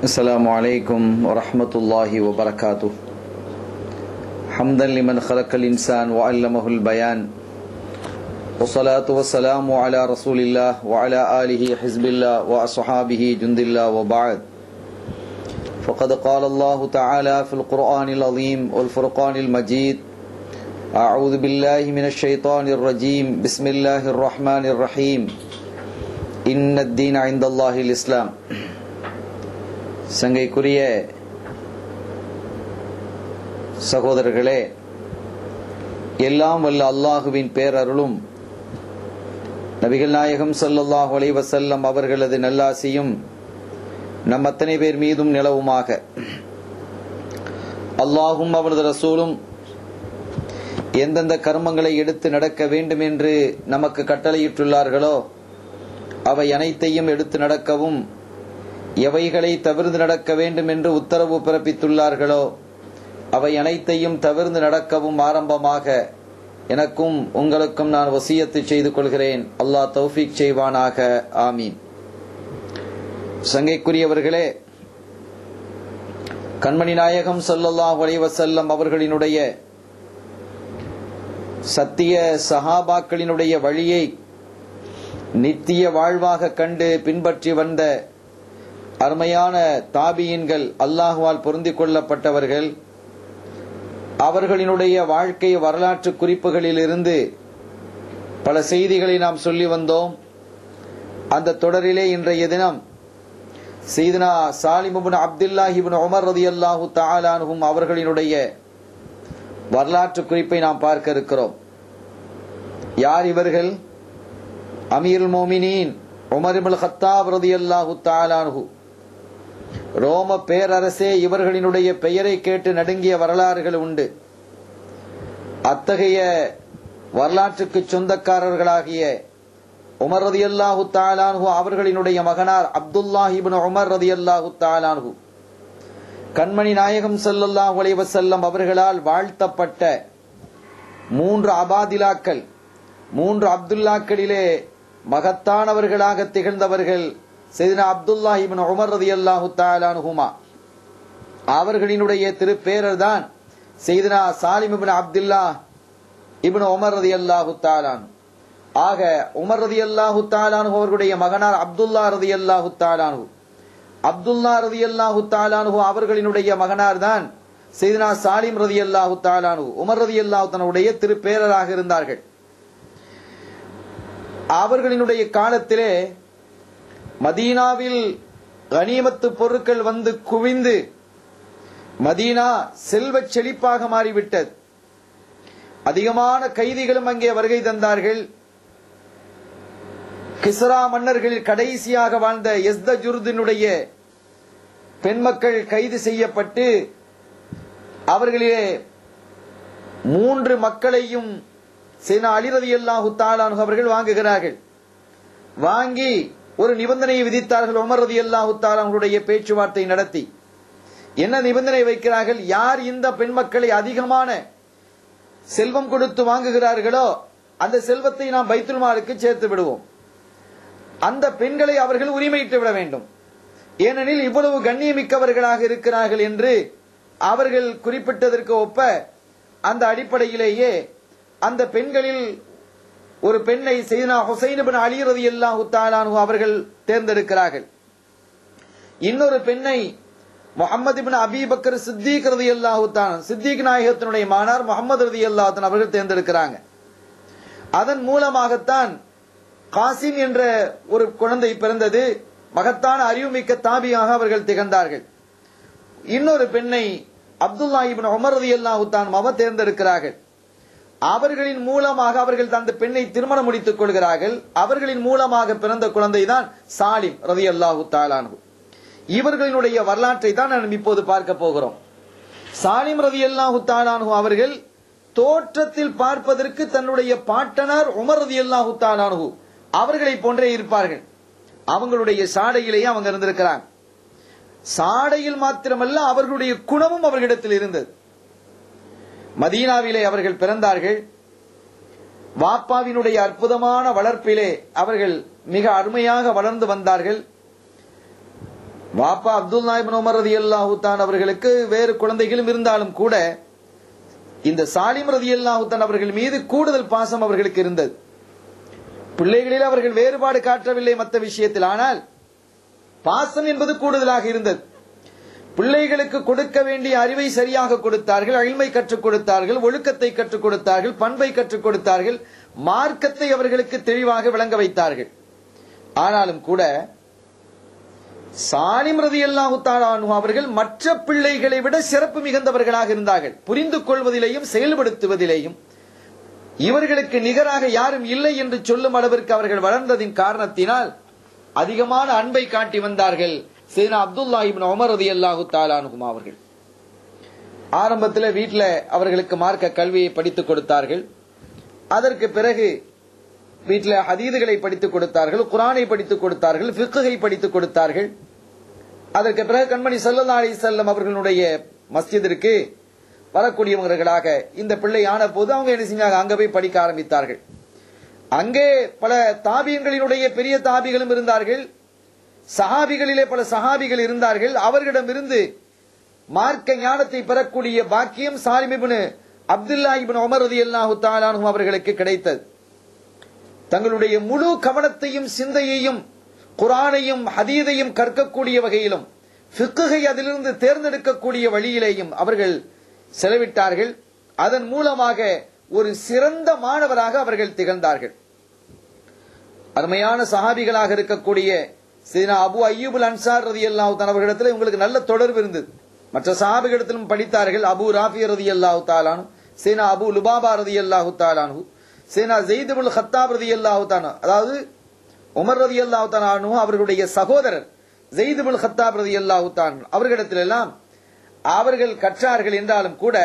السلام عليكم ورحمة الله وبركاته. حمدا لمن خلق الإنسان وعلمه البيان، والصلاة والسلام على رسول الله وعلى آله حزب الله وأصحابه جند الله وبعد. فقد قال الله تعالى في القرآن العظيم والفرقان المجيد: أعوذ بالله من الشيطان الرجيم، بسم الله الرحمن الرحيم، إن الدين عند الله الإسلام. சங்கைக்குரிய சகோதரர்களே, எல்லாம் வல்ல அல்லாஹுவின் பேரருளும் நபிகள் நாயகம் ஸல்லல்லாஹு அலைஹி வஸல்லம் அவர்களது நல்லாசியும் நம் அத்தனை பேர் மீதும் நிலவுமாக. அல்லாஹும் அவரது ரசூலும் எந்தெந்த கர்மங்களை எடுத்து நடக்க வேண்டும் என்று நமக்கு கட்டளையிட்டுள்ளார்களோ அவை அனைத்தையும் எடுத்து நடக்கவும், எவைகளை தவிர்த்து நடக்க வேண்டும் என்று உத்தரவு பிறப்பித்துள்ளார்களோ அவை அனைத்தையும் தவிர்த்து நடக்கவும் ஆரம்பமாக எனக்கும் உங்களுக்கும் நான் வசியத்து செய்து கொள்கிறேன். அல்லாஹ் தௌஃபீக் செய்வானாக. ஆமீன். சங்கைக்குரியவர்களே, கண்மணி நாயகம் ஸல்லல்லாஹு அலைஹி வஸல்லம் அவர்களினுடைய சத்திய சஹாபாக்களினுடைய வழியை நித்திய வாழ்வாக கண்டு பின்பற்றி வந்த அருமையான தாபியின்கள், அல்லாஹுவால் பொருந்திக் கொள்ளப்பட்டவர்கள், அவர்களினுடைய வாழ்க்கை வரலாற்று குறிப்புகளில் இருந்து பல செய்திகளை நாம் சொல்லி வந்தோம். அந்த தொடரிலே இன்றைய தினம் சையதுனா சாலிம் இப்னு அப்துல்லாஹ் இப்னு உமர் ரலியல்லாஹு தஆலா அன்ஹும் அவர்களினுடைய வரலாற்று குறிப்பை நாம் பார்க்க இருக்கிறோம். யார் இவர்கள்? அமீருல் மோமினீன் உமர் இப்னுல் கத்தாப் ரலியல்லாஹு தஆலா அன்ஹு. ரோம பேரரசே இவர்களினுடைய பெயரை கேட்டு நடுங்கிய வரலாறுகள் உண்டு. அத்தகைய வரலாற்றுக்கு சொந்தக்காரர்களாகிய உமர் ரலியல்லாஹு தஆலா அன்ஹு அவர்களினுடைய மகனார் அப்துல்லாஹ் இப்னு உமர் ரலியல்லாஹு தஆலா அன்ஹு கண்மணி நாயகம் ஸல்லல்லாஹு அலைஹி வஸல்லம் அவர்களால் வாழ்த்தப்பட்ட மூன்று அபாதிலாக்கள், மூன்று அப்துல்லாக்களிலே மகத்தானவர்களாக திகழ்ந்தவர்கள் சையதுனா அப்துல்லாஹ் இப்னு உமர் ரலியல்லாஹு தஆலா அன்ஹுமா. அவர்களினுடைய திருப்பேரர் தான் சையதுனா சாலிம் இப்னு அப்துல்லாஹ் இப்னு உமர் ரலியல்லாஹு தஆலா அன்ஹு. ஆக உமர் ரலியல்லாஹு தஆலா அன்ஹு அவர்களுடைய மகனார் அப்துல்லாஹ் ரலியல்லாஹு தஆலா அன்ஹு. அப்துல்லாஹ் ரலியல்லாஹு தஆலா அன்ஹு அவர்களினுடைய மகனார் தான் சையதுனா சாலிம் ரலியல்லாஹு தஆலா அன்ஹு. உமர் ரலியல்லாஹு தஆலாவுடைய திருப்பேரராக இருந்தார்கள். அவர்களினுடைய காலத்திலே மதீனாவில் கனிமத்து பொருட்கள் வந்து குவிந்து மதீனா செல்வச் செழிப்பாக மாறிவிட்டது. அதிகமான கைதிகளும் அங்கே வருகை தந்தார்கள். கிஸ்ரா மன்னர்களில் கடைசியாக வாழ்ந்த யஸ்தஜுர்தினுடைய பெண்மக்கள் கைது செய்யப்பட்டு அவர்களிலே 3 மக்களையும் சையதுனா அலி ரலியல்லாஹு தஆலா அன்ஹு அவர்கள் வாங்குகிறார்கள். வாங்கி ஒரு நிபந்தனையை விதித்தார்கள். உமர் ரலியல்லாஹு தஆலா அன்ஹுடைய பேச்சுவார்த்தை நடத்தி என்ன நிபந்தனை வைக்கிறார்கள்? யார் இந்த பெண்மக்களை அதிகமான செல்வம் கொடுத்து வாங்குகிறார்களோ அந்த செல்வத்தை நாம் பைத்துல் மாலுக்கு சேர்த்து விடுவோம். அந்த பெண்களை அவர்கள் உரிமையிட்டு விட வேண்டும். ஏனெனில் இவ்வளவு கண்ணியமிக்கவர்களாக இருக்கிறார்கள் என்று அவர்கள் குறிப்பிட்டதற்கு ஒப்ப அந்த அடிப்படையிலேயே அந்த பெண்களில் ஒரு பெண்ணை சையதுனா ஹுசைன் இப்னு அலி ரலியல்லாஹு தஆலா அன்ஹு அவர்கள் தேர்ந்தெடுக்கிறார்கள். இன்னொரு பெண்ணை முஹம்மது இப்னு அபீ பக்கர் சித்திக் ரலியல்லாஹு தஆலா, சித்திக் நாயகத்தினுடைய மகனார் முஹம்மது ரலியல்லாஹு தஆலா அவர்கள் தேர்ந்தெடுக்கிறாங்க. அதன் மூலமாகத்தான் காசிம் என்ற ஒரு குழந்தை பிறந்தது. மகத்தான அறிவுமிக்க தாபியாக அவர்கள் திகழ்ந்தார்கள். இன்னொரு பெண்ணை அப்துல்லாஹ் இப்னு உமர் ரலியல்லாஹு தஆலா தேர்ந்தெடுக்கிறார்கள். அவர்களின் மூலமாக அவர்கள் அந்த பெண்ணை திருமணம் முடித்துக் கொள்கிறார்கள். அவர்களின் மூலமாக பிறந்த குழந்தை தான் சாலிம் ரலியல்லாஹு தஆலா அன்ஹு. இவர்களினுடைய வரலாற்றை தான் நாம் இப்போது பார்க்க போகிறோம். சாலிம் ரலியல்லாஹு தஆலா அன்ஹு அவர்கள் தோற்றத்தில் பார்ப்பதற்கு தன்னுடைய பாட்டனார் உமர் ரலியல்லாஹு தஆலா அன்ஹு அவர்களை போன்றே இருப்பார்கள். அவங்களுடைய சாடையிலேயே அவங்க இருந்திருக்கிறாங்க. சாடையில் மாத்திரமல்ல, அவர்களுடைய குணமும் அவர்களிடத்தில் இருந்தது. மதீனாவிலே அவர்கள் பிறந்தார்கள். வாப்பாவினுடைய அற்புதமான வளர்ப்பிலே அவர்கள் மிக அருமையாக வளர்ந்து வந்தார்கள். வாப்பா அப்துல்லா இப்னு உமர் ரலியல்லாஹு தஆலா அவர்களுக்கு வேறு குழந்தைகளும் இருந்தாலும் கூட இந்த சாலிம் ரலியல்லாஹு தஆலா அவர்கள் மீது கூடுதல் பாசம் அவர்களுக்கு இருந்தது. பிள்ளைகளில் அவர்கள் வேறுபாடு காட்டவில்லை மற்ற விஷயத்தில், ஆனால் பாசம் என்பது கூடுதலாக இருந்தது. பிள்ளைகளுக்கு கொடுக்க வேண்டிய அறிவை சரியாக கொடுத்தார்கள், இல்மை கற்றுக் கொடுத்தார்கள், ஒழுக்கத்தை கற்றுக் கொடுத்தார்கள், பண்பை கற்றுக் கொடுத்தார்கள், மார்க்கத்தை அவர்களுக்கு தெளிவாக விளங்க வைத்தார்கள். ஆனாலும் கூட சாலிம் ரலியல்லாஹு தஆலா அன்ஹு அவர்கள் மற்ற பிள்ளைகளை விட சிறப்பு மிகுந்தவர்களாக இருந்தார்கள். புரிந்து கொள்வதிலேயும் செயல்படுத்துவதிலேயும் இவர்களுக்கு நிகராக யாரும் இல்லை என்று சொல்லும் அளவிற்கு அவர்கள் வளர்ந்ததின் காரணத்தினால் அதிகமான அன்பை காட்டி வந்தார்கள் சையதுனா அப்துல்லா இப்னு உமர் ரலியல்லாஹு தஆலா அன்ஹு அவர்கள். ஆரம்பத்தில் வீட்டில் அவர்களுக்கு மார்க்க கல்வியை படித்துக் கொடுத்தார்கள். அதற்கு பிறகு வீட்டில் ஹதீதுகளை படித்துக் கொடுத்தார்கள், குர்ஆனை படித்துக் கொடுத்தார்கள், ஃபிக்ஹை படித்துக் கொடுத்தார்கள். அதற்கு பிறகு கண்மணி ஸல்லல்லாஹு அலைஹி வஸல்லம் அவர்களுடைய மஸ்ஜிதிற்கு வரக்கூடியவர்களாக இந்த பிள்ளை ஆன போது அவங்க என்ன செஞ்சாங்க, அங்க போய் படிக்க ஆரம்பித்தார்கள். அங்கே பல தாபியங்களினுடைய பெரிய தாபிகளும் இருந்தார்கள், சஹாபிகளிலே பல சஹாபிகள் இருந்தார்கள். அவர்களிடமிருந்து மார்க்க ஞானத்தை பெறக்கூடிய பாக்கியம் சாலிம் இப்னு அப்துல்லா இப்னு உமர் ரலியல்லாஹு தஆலா அன்ஹு அவர்களுக்கு கிடைத்தது. தங்களுடைய முழு கவனத்தையும் சிந்தையையும் குர்ஆனையும் ஹதீதையும் கற்கக்கூடிய வகையிலும் ஃபிக்ஹை அதிலிருந்து தேர்ந்தெடுக்கக்கூடிய வழியிலேயும் அவர்கள் செலவிட்டார்கள். அதன் மூலமாக ஒரு சிறந்த மாணவராக அவர்கள் திகழ்ந்தார்கள். அருமையான சஹாபிகளாக இருக்கக்கூடிய சையதுனா அபு அய்யூபுல் அன்சார் ரலியல்லாஹு தஆலா அவர்களிடத்தில் இவங்களுக்கு நல்ல தொடர்பு இருந்தது. மற்ற சஹாபிகளிடத்திலும் படித்தார்கள். அபு ராஃபி ரலியல்லாஹு தஆலா அன்ஹு, சையதுனா அபு லுபாபா ரலியல்லாஹு தஆலா அன்ஹு, சையதுனா ஸைத் இப்னு கத்தாப் ரலியல்லாஹு தஆலா, அதாவது உமர் ரலியல்லாஹு தஆலா அன்ஹு அவர்களுடைய சகோதரர் ஸைத் இப்னு கத்தாப் ரலியல்லாஹு தஆலா அவர்களிடத்தில் எல்லாம் அவர்கள் கற்றார்கள். என்றாலும் கூட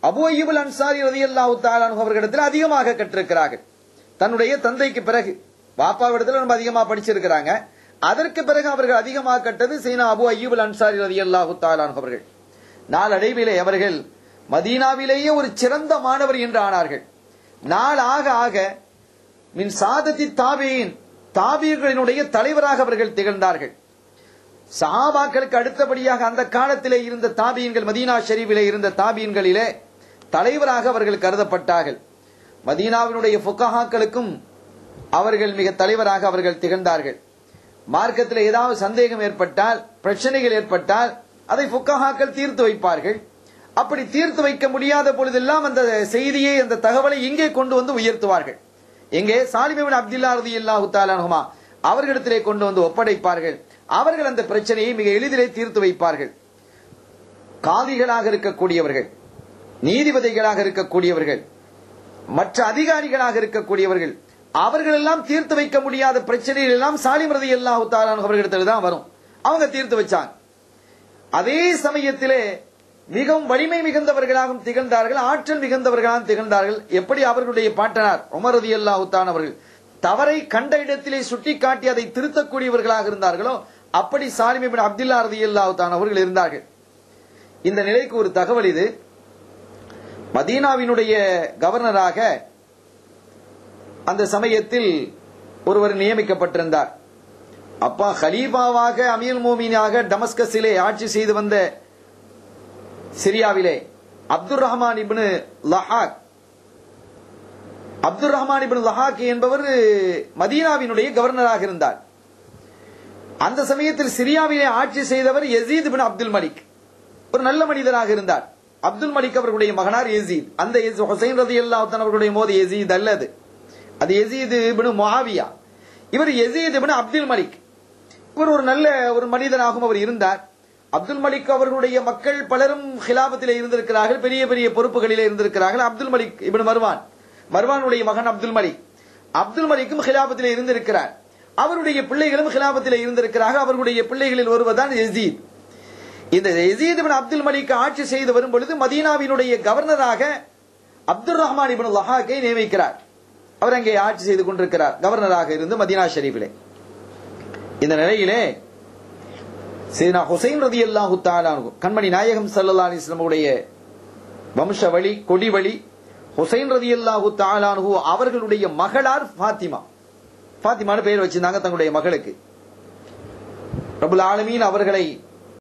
அபு அய்யூபுல் அன்சாரி ரலியல்லாஹு தஆலா அன்ஹு அவர்களிடத்தில் அதிகமாக கற்றிருக்கிறார்கள். தன்னுடைய தந்தைக்கு பிறகு பாப்பாவிடத்தில் ரொம்ப அதிகமாக படிச்சிருக்கிறாங்க. அதற்கு பிறகு அவர்கள் அதிகமாக கட்டது சையதுனா அபு அய்யூபுல் அன்சாரி ரலியல்லாஹு தஆலா அன்ஹு அவர்கள். நாளடைவிலே அவர்கள் மதீனாவிலேயே ஒரு சிறந்த மாணவர் என்று ஆனார்கள். நாள் ஆக ஆக மின் சாதத்தி தாபியின் தாபியர்களினுடைய தலைவராக அவர்கள் திகழ்ந்தார்கள். சஹாபாக்களுக்கு அடுத்தபடியாக அந்த காலத்திலே இருந்த தாபியன்கள், மதீனா ஷரீஃபிலே இருந்த தாபியன்களிலே தலைவராக அவர்கள் கருதப்பட்டார்கள். மதீனாவினுடைய ஃபுகஹாக்களுக்கும் அவர்கள் மிக தலைவராக அவர்கள் திகழ்ந்தார்கள். மார்க்கத்தில் ஏதாவது சந்தேகம் ஏற்பட்டால், பிரச்சனைகள் ஏற்பட்டால் அதை ஃபுகஹாக்கள் தீர்த்து வைப்பார்கள். அப்படி தீர்த்து வைக்க முடியாத பொழுதெல்லாம் அந்த செய்தியை, அந்த தகவலை இங்கே கொண்டு வந்து உயர்த்துவார்கள். எங்கே? சாலிம் இப்னு அப்துல்லா ரலியல்லாஹு தஆலா அன்ஹுமா அவர்களிடத்திலே கொண்டு வந்து ஒப்படைப்பார்கள். அவர்கள் அந்த பிரச்சனையை மிக எளிதிலே தீர்த்து வைப்பார்கள். காதிகளாக இருக்கக்கூடியவர்கள், நீதிபதிகளாக இருக்கக்கூடியவர்கள், மற்ற அதிகாரிகளாக இருக்கக்கூடியவர்கள், அவர்கள் எல்லாம் தீர்த்து வைக்க முடியாத பிரச்சனைகள் எல்லாம் சாலிம் ரலியல்லாஹு தஆலா அன்ஹு அவர்களிடத்தில் தான் வரும். அவங்க தீர்த்து வச்சாங்க. அதே சமயத்திலே மிகவும் வலிமை மிகுந்தவர்களாகவும் திகழ்ந்தார்கள், ஆற்றல் மிகுந்தவர்களாகவும் திகழ்ந்தார்கள். எப்படி அவர்களுடைய பாட்டனார் உமர் ரலியல்லாஹு தஆலா அவர்கள் தவறை கண்ட இடத்திலே சுட்டிக்காட்டி அதை திருத்தக்கூடியவர்களாக இருந்தார்களோ, அப்படி சாலிம் இப்னு அப்துல்லா ரலியல்லாஹு தஆலா அவர்கள் இருந்தார்கள். இந்த நிலைக்கு ஒரு தகவல் இது. மதீனாவினுடைய கவர்னராக அந்த சமயத்தில் ஒருவர் நியமிக்கப்பட்டிருந்தார். அப்பா ஹலீஃபாவாக அமீருல் மோமினாக டமஸ்கஸிலே ஆட்சி செய்து வந்த சிரியாவிலே அப்துர் ரஹ்மான் இப்னு லஹாக் என்பவர் மதீனாவினுடைய கவர்னராக இருந்தார். அந்த சமயத்தில் சிரியாவிலே ஆட்சி செய்தவர் யசீத் இப்னு அப்துல் மலிக், ஒரு நல்ல மனிதராக இருந்தார். அப்துல் மலிக் அவர்களுடைய மகனார் யசீத். அந்த ஹுசைன் ரலியல்லாஹு தஆலா அவர்களுடைய மோதி யசீத் அல்லது அது யசீத் இப்னு முஆவியா. இவர் யசீத் இப்னு அப்துல் மலிக். இவர் ஒரு நல்ல ஒரு மனிதனாகவும் அவர் இருந்தார். அப்துல் மலிக் அவர்களுடைய மக்கள் பலரும் ஹிலாபத்திலே இருந்திருக்கிறார்கள், பெரிய பெரிய பொறுப்புகளிலே இருந்திருக்கிறார்கள். அப்துல் மலிக் இப்னு மர்வானுடைய மகன் அப்துல் மலிக்கும் ஹிலாபத்திலே இருந்திருக்கிறார். அவருடைய பிள்ளைகளும் ஹிலாபத்திலே இருந்திருக்கிறார்கள். அவர்களுடைய பிள்ளைகளில் ஒருவர் தான் யசீத். இந்த யசீத் இப்னு அப்துல் மலிக் ஆட்சி செய்து வரும் பொழுது மதீனாவினுடைய கவர்னராக அப்துர் ரஹ்மான் இப்னு லஹாக்கை நியமிக்கிறார். அவர் அங்கே ஆட்சி செய்து கொண்டிருக்கிறார், கவர்னராக இருந்து மதீனா ஷரீஃபிலே. இந்த நிலையிலே சையதுனா ஹுசைன் ரலியல்லாஹு தஆலா அன்ஹு, கண்மணி நாயகம் ஸல்லல்லாஹு அலைஹி வஸல்லம் உடைய வம்சவழி கொடிவழி ஹுசைன் ரலியல்லாஹு தஆலா அன்ஹு அவர்களுடைய மகளார் ஃபாத்திமான்னு பெயர் வச்சிருந்தாங்க தங்களுடைய மகளுக்கு. ரப்புல் ஆலமீன் அவர்களை